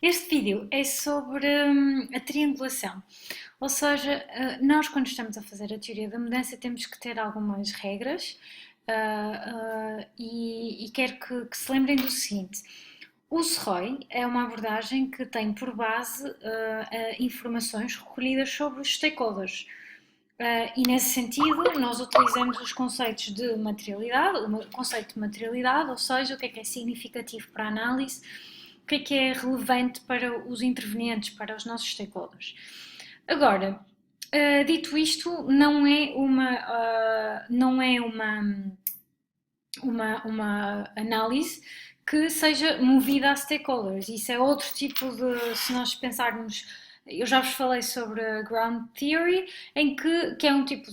Este vídeo é sobre a triangulação, ou seja, nós quando estamos a fazer a teoria da mudança temos que ter algumas regras e quero que se lembrem do seguinte. O SROI é uma abordagem que tem por base informações recolhidas sobre os stakeholders. E nesse sentido, nós utilizamos os conceitos de materialidade, o conceito de materialidade, ou seja, o que é significativo para a análise, o que é relevante para os intervenientes, para os nossos stakeholders. Agora, dito isto, não é uma análise que seja movida a stakeholders. Isso é outro tipo de, se nós pensarmos, eu já vos falei sobre a Ground Theory, que é um tipo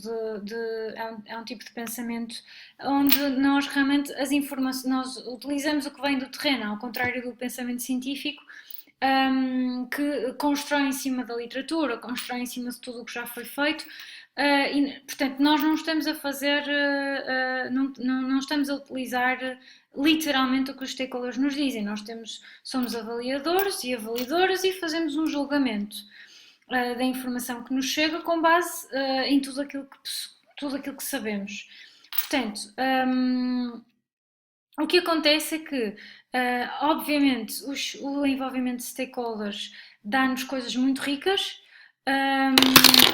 é um tipo de pensamento onde nós realmente as informações, nós utilizamos o que vem do terreno, ao contrário do pensamento científico, que constrói em cima da literatura, constrói em cima de tudo o que já foi feito. E, portanto, nós não estamos a fazer, não estamos a utilizar literalmente o que os stakeholders nos dizem. Somos avaliadores e avaliadoras e fazemos um julgamento da informação que nos chega com base em tudo aquilo que sabemos. Portanto, o que acontece é que, obviamente, o envolvimento de stakeholders dá-nos coisas muito ricas.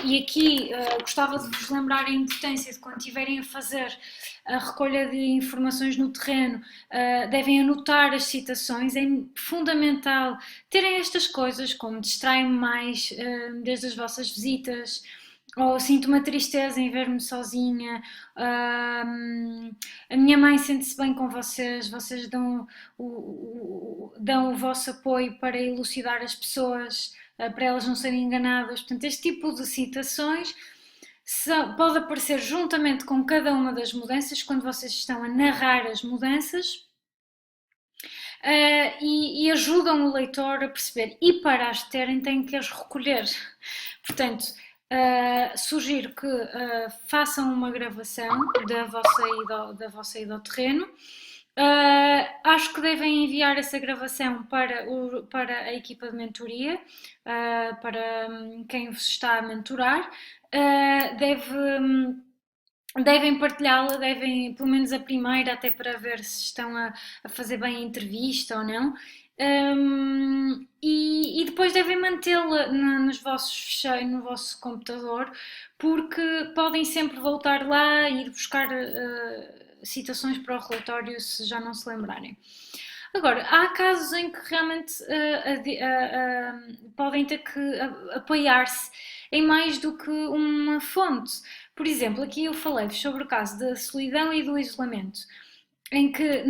E aqui gostava de vos lembrar a importância de quando estiverem a fazer a recolha de informações no terreno, devem anotar as citações. É fundamental terem estas coisas, como distraem-me mais desde as vossas visitas, ou sinto uma tristeza em ver-me sozinha. A minha mãe sente-se bem com vocês, vocês dão o vosso apoio para elucidar as pessoas, para elas não serem enganadas. Portanto, este tipo de citações pode aparecer juntamente com cada uma das mudanças, quando vocês estão a narrar as mudanças, e ajudam o leitor a perceber. E para as terem, têm que as recolher. Portanto, sugiro que façam uma gravação da vossa ida ao terreno. Acho que devem enviar essa gravação para a equipa de mentoria, para quem vos está a mentorar. Devem partilhá-la, pelo menos a primeira, até para ver se estão a fazer bem a entrevista ou não. E depois devem mantê-la nos vossos fecheiros, no vosso computador, porque podem sempre voltar lá e ir buscar citações para o relatório se já não se lembrarem. Agora, há casos em que realmente podem ter que apoiar-se em mais do que uma fonte. Por exemplo, aqui eu falei-vos sobre o caso da solidão e do isolamento, em que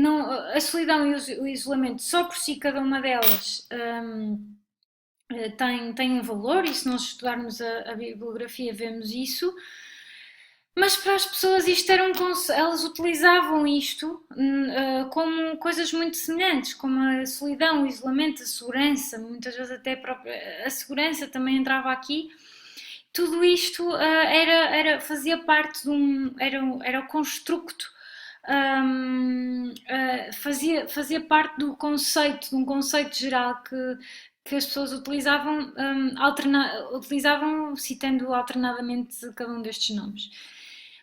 a solidão e o isolamento, só por si, cada uma delas tem um valor, e se nós estudarmos a bibliografia vemos isso. Mas para as pessoas elas utilizavam isto como coisas muito semelhantes, como a solidão, o isolamento, a segurança, muitas vezes até a segurança também entrava aqui. Tudo isto fazia parte era o construto, fazia parte de um conceito geral que as pessoas utilizavam citando alternadamente cada um destes nomes.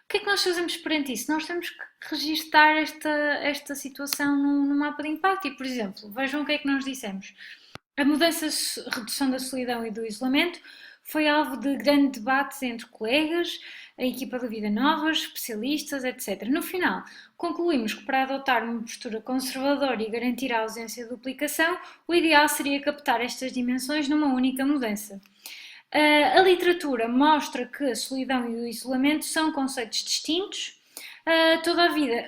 O que é que nós fazemos perante isso? Nós temos que registar esta situação no mapa de impacto e, por exemplo, vejam o que é que nós dissemos. A mudança, redução da solidão e do isolamento foi alvo de grande debate entre colegas, a equipa da Vida Nova, especialistas, etc. No final, concluímos que para adotar uma postura conservadora e garantir a ausência de duplicação, o ideal seria captar estas dimensões numa única mudança. A literatura mostra que a solidão e o isolamento são conceitos distintos.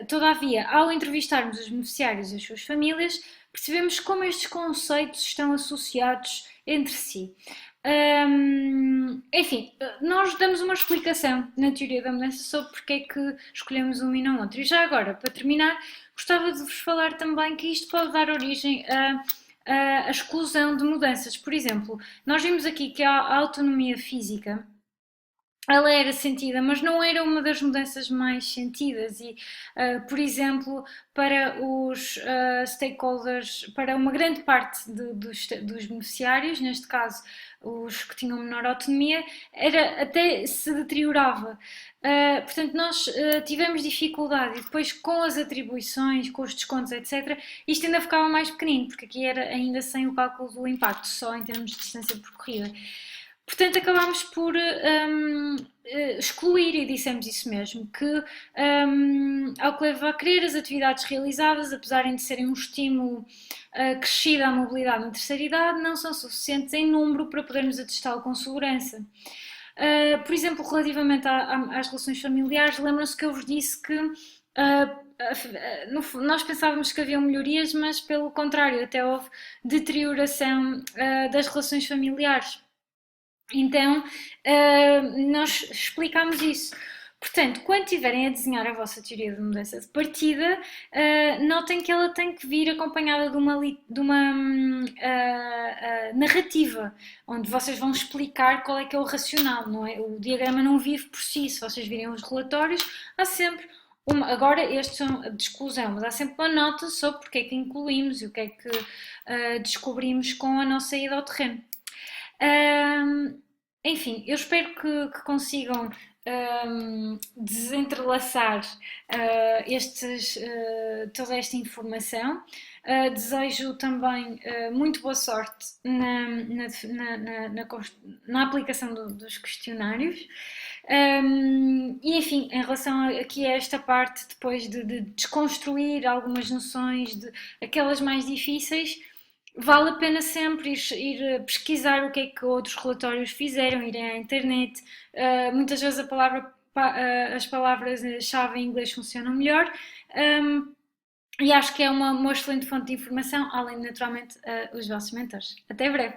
Todavia, ao entrevistarmos os beneficiários e as suas famílias, percebemos como estes conceitos estão associados entre si. Enfim, nós damos uma explicação na teoria da mudança sobre porque é que escolhemos um e não outro. E já agora, para terminar, gostava de vos falar também que isto pode dar origem a exclusão de mudanças. Por exemplo, nós vimos aqui que a autonomia física ela era sentida, mas não era uma das mudanças mais sentidas. E, por exemplo, para os stakeholders, para uma grande parte dos beneficiários, neste caso os que tinham menor autonomia, era, até se deteriorava. Portanto, nós tivemos dificuldade e depois com as atribuições, com os descontos, etc., isto ainda ficava mais pequenino, porque aqui era ainda sem o cálculo do impacto, só em termos de distância percorrida. Portanto, acabámos por excluir, e dissemos isso mesmo, que ao que leva a crer, as atividades realizadas, apesar de serem um estímulo crescido à mobilidade na terceira idade, não são suficientes em número para podermos atestá-lo com segurança. Por exemplo, relativamente às relações familiares, lembram-se que eu vos disse que nós pensávamos que haviam melhorias, mas pelo contrário, até houve deterioração das relações familiares. Então, nós explicámos isso. Portanto, quando estiverem a desenhar a vossa teoria de mudança de partida, notem que ela tem que vir acompanhada de uma narrativa, onde vocês vão explicar qual é que é o racional, não é? O diagrama não vive por si. Se vocês virem os relatórios, há sempre agora estes são de exclusão, mas há sempre uma nota sobre porque é que incluímos e o que é que descobrimos com a nossa ida ao terreno. Enfim, eu espero que consigam desentrelaçar toda esta informação. Desejo também muito boa sorte na aplicação dos questionários. E enfim, em relação aqui a esta parte, depois de desconstruir algumas noções, aquelas mais difíceis, vale a pena sempre ir pesquisar o que é que outros relatórios fizeram, irem à internet. Muitas vezes as palavras-chave em inglês funcionam melhor. E acho que é uma excelente fonte de informação, além de naturalmente os vossos mentores. Até breve!